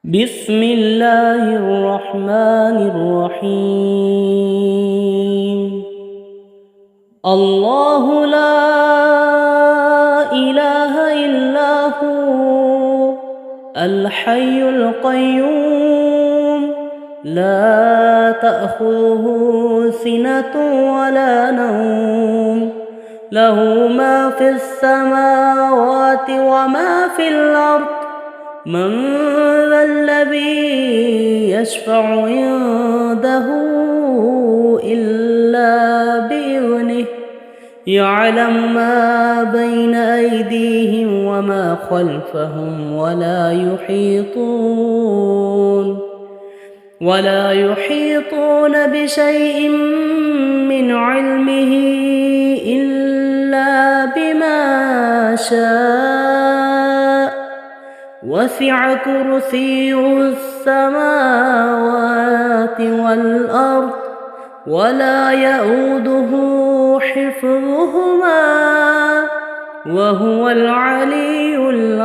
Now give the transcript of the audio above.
بسم الله الرحمن الرحيم. الله لا إله إلا هو الحي القيوم لا تأخذه سنة ولا نوم له ما في السماوات وما في الأرض من ذا الذي يشفع عنده إلا بإذنه يعلم ما بين أيديهم وما خلفهم ولا يحيطون بشيء من علمه إلا بما شاء وسع كرسيه السماوات والأرض ولا يئوده حفظهما وهو العلي العظيم.